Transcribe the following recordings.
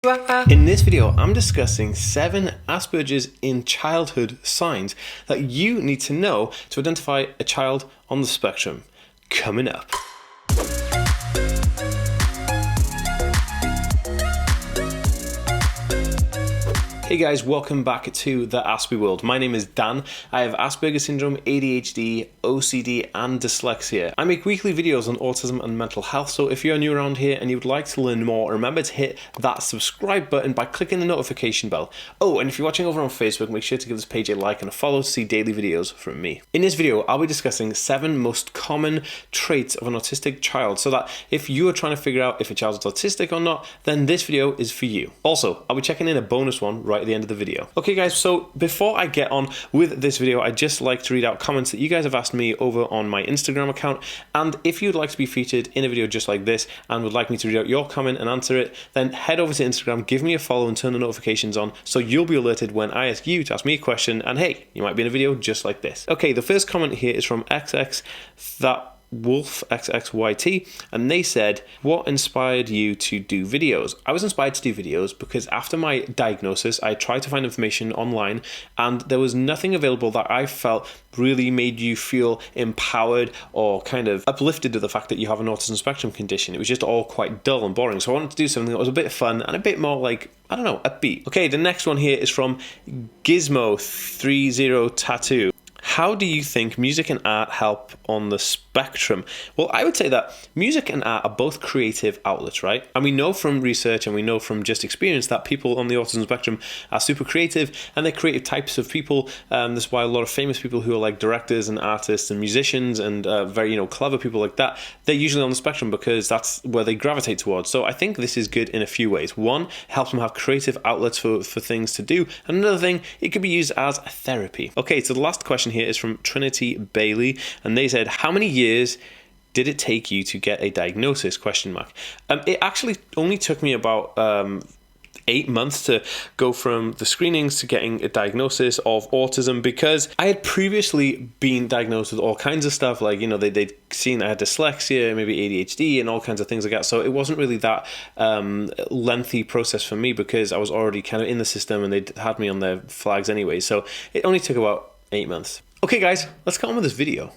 In this video, I'm discussing 7 Asperger's in childhood signs that you need to know to identify a child on the spectrum. Coming up. Hey guys, welcome back to the Aspie world. My name is Dan. I have Asperger's syndrome, ADHD, OCD, and dyslexia. I make weekly videos on autism and mental health, so if you're new around here and you would like to learn more, remember to hit that subscribe button by clicking the notification bell. Oh, and if you're watching over on Facebook, make sure to give this page a like and a follow to see daily videos from me. In this video, I'll be discussing 7 most common traits of an autistic child, so that if you are trying to figure out if a child is autistic or not, then this video is for you. Also, I'll be checking in a bonus one right at the end of the video. Okay guys, so before I get on with this video, I'd just like to read out comments that you guys have asked me over on my Instagram account, and if you'd like to be featured in a video just like this and would like me to read out your comment and answer it, then head over to Instagram, give me a follow and turn the notifications on so you'll be alerted when I ask you to ask me a question, and hey, you might be in a video just like this. Okay, the first comment here is from XX Wolf XXYT, and they said, what inspired you to do videos? I was inspired to do videos because after my diagnosis, I tried to find information online and there was nothing available that I felt really made you feel empowered or kind of uplifted to the fact that you have an autism spectrum condition. It was just all quite dull and boring. So I wanted to do something that was a bit fun and a bit more like, I don't know, upbeat. Okay, the next one here is from Gizmo30 Tattoo. How do you think music and art help on the spectrum? Well, I would say that music and art are both creative outlets, right? And we know from research and we know from just experience that people on the autism spectrum are super creative and they're creative types of people. That's why a lot of famous people who are like directors and artists and musicians and very, clever people like that, they're usually on the spectrum because that's where they gravitate towards. So I think this is good in a few ways. One, it helps them have creative outlets for things to do. And another thing, it could be used as therapy. Okay, so the last question here is from Trinity Bailey, and they said, how many years did it take you to get a diagnosis? ? It actually only took me about 8 months to go from the screenings to getting a diagnosis of autism, because I had previously been diagnosed with all kinds of stuff, like, they'd seen I had dyslexia, maybe ADHD and all kinds of things like that. So it wasn't really that lengthy process for me because I was already kind of in the system and they'd had me on their flags anyway. So it only took about 8 months. Okay guys, let's get on with this video.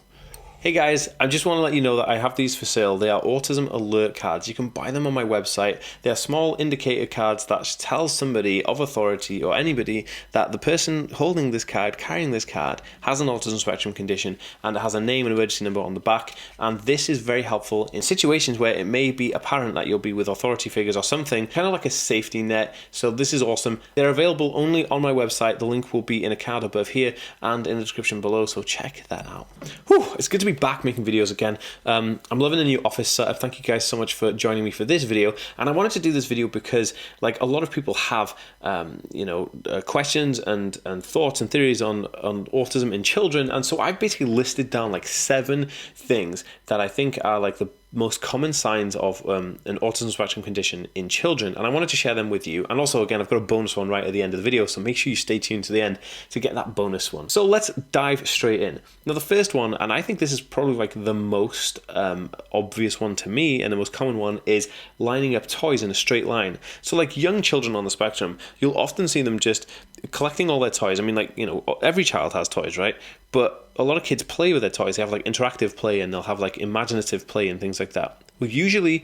Hey guys, I just want to let you know that I have these for sale. They are autism alert cards. You can buy them on my website. They are small indicator cards that tell somebody of authority or anybody that the person holding this card, carrying this card, has an autism spectrum condition, and it has a name and emergency number on the back. And this is very helpful in situations where it may be apparent that you'll be with authority figures or something, kind of like a safety net. So this is awesome. They're available only on my website. The link will be in a card above here and in the description below, so check that out. Whew, it's good to be back making videos again. I'm loving the new office setup. Thank you guys so much for joining me for this video. And I wanted to do this video because, like, a lot of people have questions and thoughts and theories on autism in children, and so I've basically listed down like 7 things that I think are like the most common signs of an autism spectrum condition in children, and I wanted to share them with you. And also, again, I've got a bonus one right at the end of the video, so make sure you stay tuned to the end to get that bonus one. So let's dive straight in. Now, the first one, and I think this is probably like the most obvious one to me and the most common one, is lining up toys in a straight line. So like young children on the spectrum, you'll often see them just collecting all their toys. I mean, like, every child has toys, right? But a lot of kids play with their toys. They have like interactive play and they'll have like imaginative play and things like that. Well, usually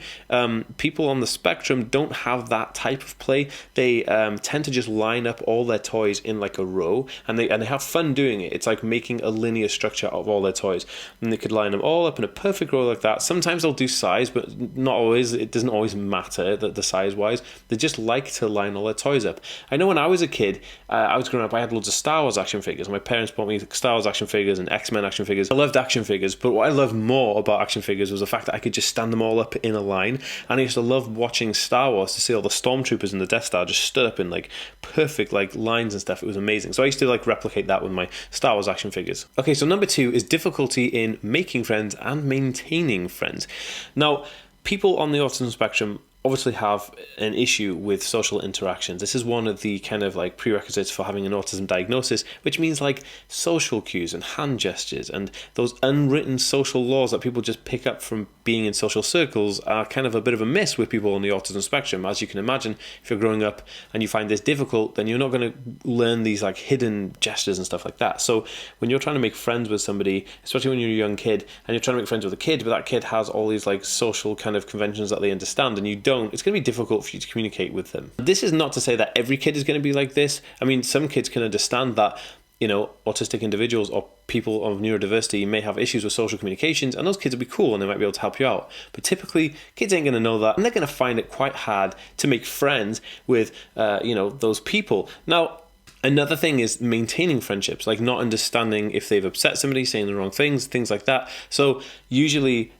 people on the spectrum don't have that type of play. They tend to just line up all their toys in like a row, and they have fun doing it. It's like making a linear structure of all their toys, and they could line them all up in a perfect row like that. Sometimes they'll do size, but not always. It doesn't always matter that the size wise. They just like to line all their toys up. I know when I was a kid, I was growing up, I had loads of Star Wars action figures. My parents bought me Star Wars action figures and X-Men action figures. I loved action figures, but what I loved more about action figures was the fact that I could just stand them all up in a line. And I used to love watching Star Wars to see all the stormtroopers in the Death Star just stood up in like perfect like lines and stuff. It was amazing. So I used to like replicate that with my Star Wars action figures. Okay, so number 2 is difficulty in making friends and maintaining friends. Now, people on the autism spectrum obviously have an issue with social interactions. This is one of the kind of like prerequisites for having an autism diagnosis, which means like social cues and hand gestures and those unwritten social laws that people just pick up from being in social circles are kind of a bit of a miss with people on the autism spectrum. As you can imagine, if you're growing up and you find this difficult, then you're not going to learn these like hidden gestures and stuff like that. So when you're trying to make friends with somebody, especially when you're a young kid and you're trying to make friends with a kid, but that kid has all these like social kind of conventions that they understand and you don't, it's going to be difficult for you to communicate with them. This is not to say that every kid is going to be like this. I mean, some kids can understand that, you know, autistic individuals or people of neurodiversity may have issues with social communications, and those kids will be cool and they might be able to help you out. But typically, kids ain't going to know that, and they're going to find it quite hard to make friends with, those people. Now, another thing is maintaining friendships, like not understanding if they've upset somebody, saying the wrong things like that. So usually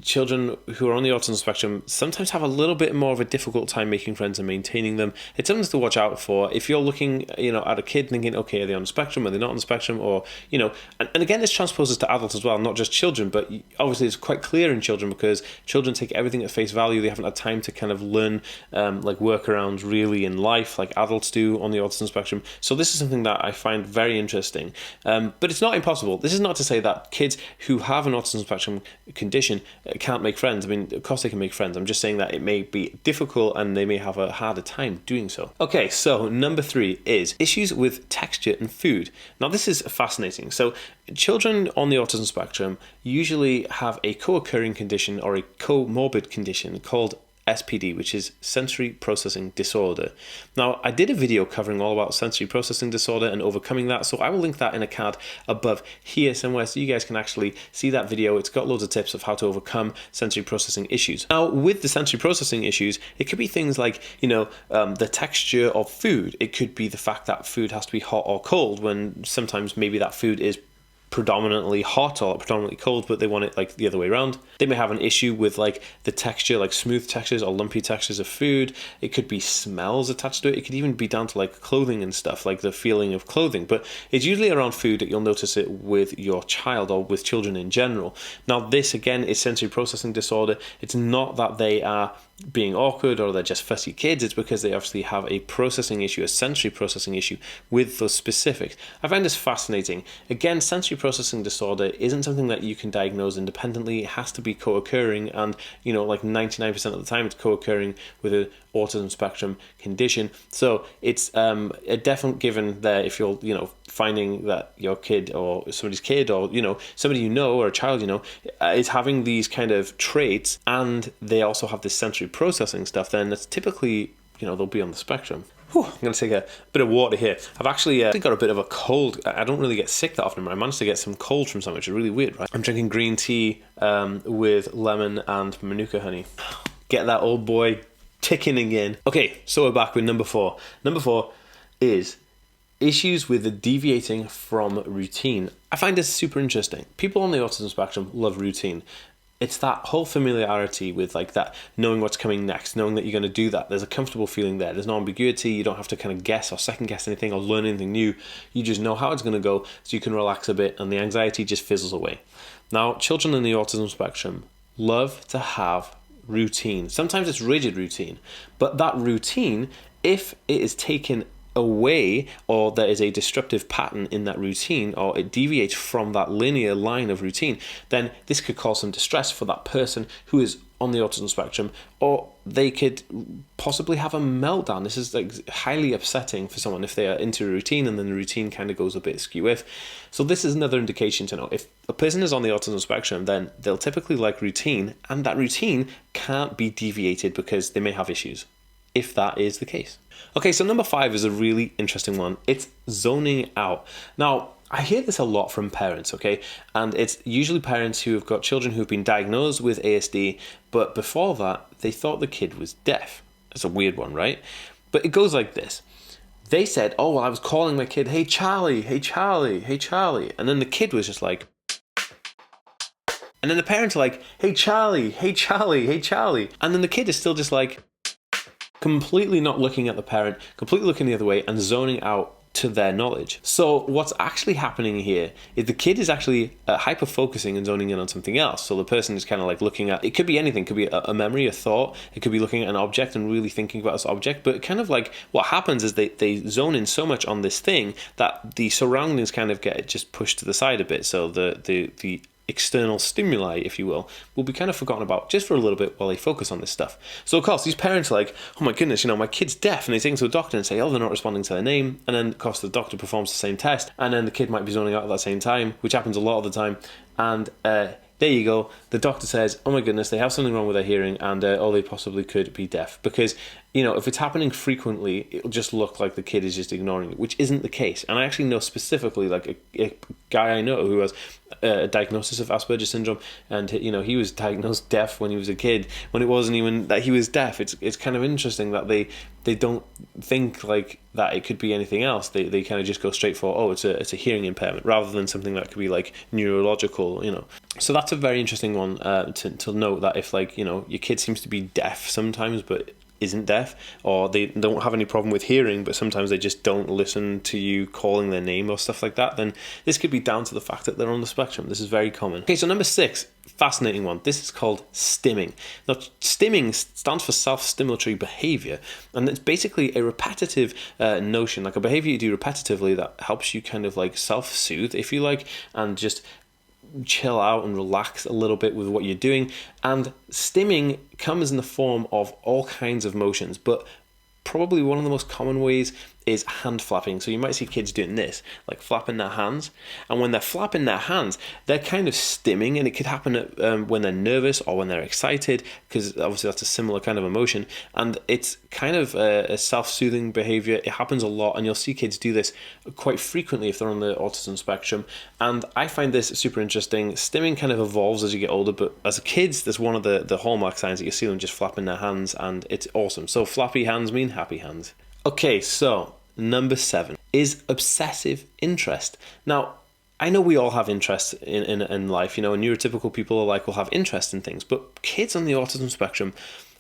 children who are on the autism spectrum sometimes have a little bit more of a difficult time making friends and maintaining them. It's something to watch out for. If you're looking, at a kid thinking, okay, are they on the spectrum? Are they not on the spectrum? Or, and again, this transposes to adults as well, not just children, but obviously it's quite clear in children because children take everything at face value. They haven't had time to kind of learn workarounds really in life like adults do on the autism spectrum. So this is something that I find very interesting, but it's not impossible. This is not to say that kids who have an autism spectrum condition can't make friends. I mean, of course they can make friends. I'm just saying that it may be difficult and they may have a harder time doing so. Okay, so number 3 is issues with texture and food. Now this is fascinating. So children on the autism spectrum usually have a co-occurring condition or a comorbid condition called SPD, which is sensory processing disorder. Now, I did a video covering all about sensory processing disorder and overcoming that, so I will link that in a card above here somewhere so you guys can actually see that video. It's got loads of tips of how to overcome sensory processing issues. Now, with the sensory processing issues, it could be things like, the texture of food. It could be the fact that food has to be hot or cold when sometimes maybe that food is predominantly hot or predominantly cold, but they want it like the other way around. They may have an issue with like the texture, like smooth textures or lumpy textures of food. It could be smells attached to it. It could even be down to like clothing and stuff, like the feeling of clothing. But it's usually around food that you'll notice it with your child or with children in general. Now, this again is sensory processing disorder. It's not that they are being awkward or they're just fussy kids. It's because they obviously have a processing issue, a sensory processing issue with those specifics. I find this fascinating. Again, sensory processing disorder isn't something that you can diagnose independently. It has to be co-occurring, and like 99% of the time it's co-occurring with an autism spectrum condition. So it's a definite given there if you're finding that your kid or somebody's kid or somebody or a child is having these kind of traits and they also have this sensory processing stuff, then it's typically they'll be on the spectrum. I'm going to take a bit of water here. I've actually got a bit of a cold. I don't really get sick that often, but I managed to get some cold from something, which is really weird, right? I'm drinking green tea with lemon and manuka honey. Get that old boy ticking again. Okay, so we're back with number 4. Number 4 is issues with the deviating from routine. I find this super interesting. People on the autism spectrum love routine. It's that whole familiarity with like that, knowing what's coming next, knowing that you're going to do that. There's a comfortable feeling there. There's no ambiguity. You don't have to kind of guess or second guess anything or learn anything new. You just know how it's going to go, so you can relax a bit and the anxiety just fizzles away. Now, children in the autism spectrum love to have routine. Sometimes it's rigid routine, but that routine, if it is taken away or there is a disruptive pattern in that routine or it deviates from that linear line of routine, then this could cause some distress for that person who is on the autism spectrum, or they could possibly have a meltdown. This is like highly upsetting for someone if they are into a routine and then the routine kind of goes a bit skew-if. So this is another indication to know if a person is on the autism spectrum, then they'll typically like routine, and that routine can't be deviated because they may have issues, if that is the case. Okay, so number 5 is a really interesting one. It's zoning out. Now, I hear this a lot from parents, okay? And it's usually parents who have got children who've been diagnosed with ASD, but before that, they thought the kid was deaf. It's a weird one, right? But it goes like this. They said, oh, well, I was calling my kid, hey, Charlie, hey, Charlie, hey, Charlie. And then the kid was just like... And then the parents are like, hey, Charlie, hey, Charlie, hey, Charlie. And then the kid is still just like... completely not looking at the parent, completely looking the other way and zoning out to their knowledge. So what's actually happening here is the kid is actually hyper-focusing and zoning in on something else. So the person is kind of like looking at, it could be anything, it could be a memory, a thought, it could be looking at an object and really thinking about this object, but kind of like what happens is they zone in so much on this thing that the surroundings kind of get just pushed to the side a bit. So the external stimuli, if you will be kind of forgotten about just for a little bit while they focus on this stuff. So of course these parents are like, oh my goodness, my kid's deaf, and they take him to a doctor and say, oh, they're not responding to their name, and then of course the doctor performs the same test, and then the kid might be zoning out at that same time, which happens a lot of the time, and there you go, the doctor says, oh my goodness, they have something wrong with their hearing, and they possibly could be deaf. Because if it's happening frequently, it'll just look like the kid is just ignoring it, which isn't the case. And I actually know specifically like a guy I know who has a diagnosis of Asperger's syndrome, and he was diagnosed deaf when he was a kid, when it wasn't even that he was deaf. It's kind of interesting that they don't think like that it could be anything else. They kind of just go straight for, oh, it's a hearing impairment, rather than something that could be like neurological. So that's a very interesting one to note, that if your kid seems to be deaf sometimes but isn't deaf, or they don't have any problem with hearing but sometimes they just don't listen to you calling their name or stuff like that, then this could be down to the fact that they're on the spectrum. This is very common. Okay, so number 6, fascinating one. This is called stimming. Now, stimming stands for self-stimulatory behavior, and it's basically a repetitive notion, like a behavior you do repetitively that helps you kind of like self-soothe, if you like, and just chill out and relax a little bit with what you're doing. And stimming comes in the form of all kinds of motions, but probably one of the most common ways is hand flapping. So you might see kids doing this, like flapping their hands. And when they're flapping their hands, they're kind of stimming, and it could happen when they're nervous or when they're excited, because obviously that's a similar kind of emotion. And it's kind of a self-soothing behavior. It happens a lot, and you'll see kids do this quite frequently if they're on the autism spectrum. And I find this super interesting. Stimming kind of evolves as you get older, but as kids, there's one of the hallmark signs that you see them just flapping their hands, and it's awesome. So flappy hands mean happy hands. Okay, so number 7 is obsessive interest. Now, I know we all have interests in life, neurotypical people alike will have interest in things, but kids on the autism spectrum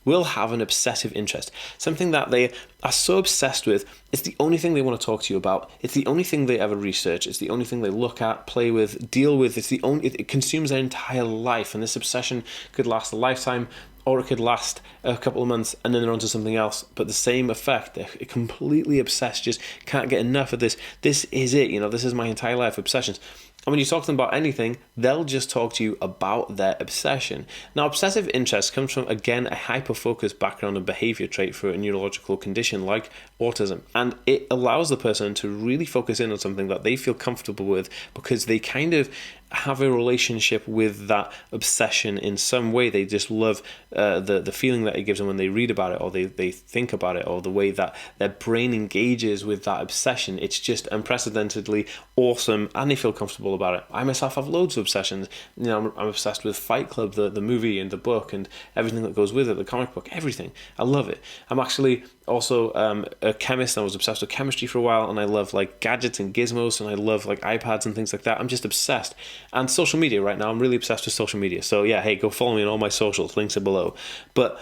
will have an obsessive interest, something that they are so obsessed with. It's the only thing they want to talk to you about. It's the only thing they ever research. It's the only thing they look at, play with, deal with. It consumes their entire life, and this obsession could last a lifetime, or it could last a couple of months and then they're onto something else, but the same effect. They're completely obsessed, just can't get enough of this. This is it, this is my entire life, obsessions. And when you talk to them about anything, they'll just talk to you about their obsession. Now, obsessive interest comes from, again, a hyper-focused background and behavior trait for a neurological condition like autism. And it allows the person to really focus in on something that they feel comfortable with, because they kind of have a relationship with that obsession in some way. They just love the feeling that it gives them when they read about it, or they think about it, or the way that their brain engages with that obsession. It's just unprecedentedly awesome, and they feel comfortable about it. I myself have loads of obsessions. I'm obsessed with Fight Club, the movie and the book and everything that goes with it, the comic book, everything. I love it. I'm actually also a chemist. I was obsessed with chemistry for a while, and I love like gadgets and gizmos, and I love like iPads and things like that. I'm just obsessed. And social media right now, I'm really obsessed with social media. So yeah, hey, go follow me on all my socials. Links are below. But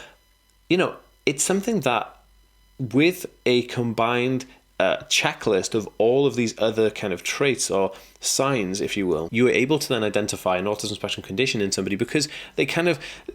it's something that, with a combined checklist of all of these other kind of traits or signs, if you will, you are able to then identify an autism spectrum condition in somebody, because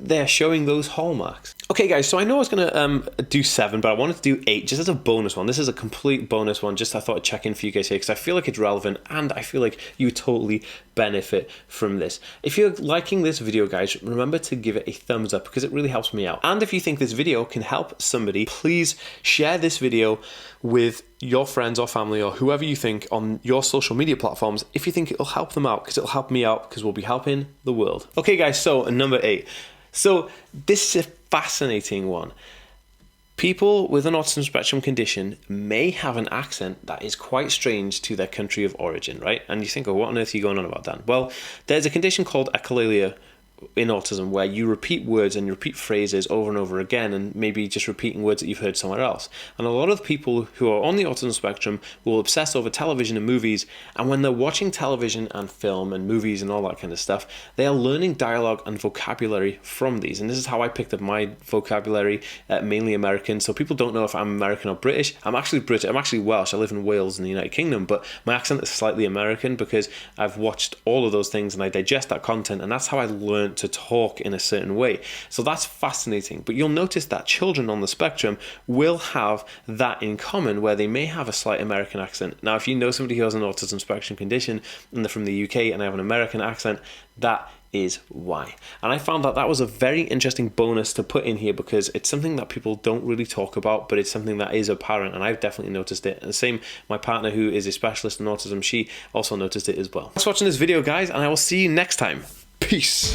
they're showing those hallmarks. Okay guys, so I know I was going to do 7, but I wanted to do 8 just as a bonus one. This is a complete bonus one, just I thought I'd check in for you guys here, because I feel like it's relevant, and I feel like you totally benefit from this. If you're liking this video, guys, remember to give it a thumbs up, because it really helps me out. And if you think this video can help somebody, please share this video with your friends or family or whoever you think on your social media platforms, if you think it'll help them out, because it'll help me out, because we'll be helping the world. Okay guys, so number 8. So this is a fascinating one. People with an autism spectrum condition may have an accent that is quite strange to their country of origin, right? And you think, oh, what on earth are you going on about, Dan? Well, there's a condition called echolalia, in autism where you repeat words and you repeat phrases over and over again, and maybe just repeating words that you've heard somewhere else. And a lot of people who are on the autism spectrum will obsess over television and movies, and when they're watching television and film and movies and all that kind of stuff, they are learning dialogue and vocabulary from these. And this is how I picked up my vocabulary, mainly American. So people don't know if I'm American or British. I'm actually British. I'm actually Welsh. I live in Wales in the United Kingdom, but my accent is slightly American because I've watched all of those things and I digest that content, and that's how I learned to talk in a certain way. So that's fascinating. But you'll notice that children on the spectrum will have that in common, where they may have a slight American accent. Now, if you know somebody who has an autism spectrum condition and they're from the UK and they have an American accent, that is why. And I found that that was a very interesting bonus to put in here, because it's something that people don't really talk about, but it's something that is apparent, and I've definitely noticed it. And the same, my partner who is a specialist in autism, she also noticed it as well. Thanks for watching this video, guys, and I will see you next time. Peace.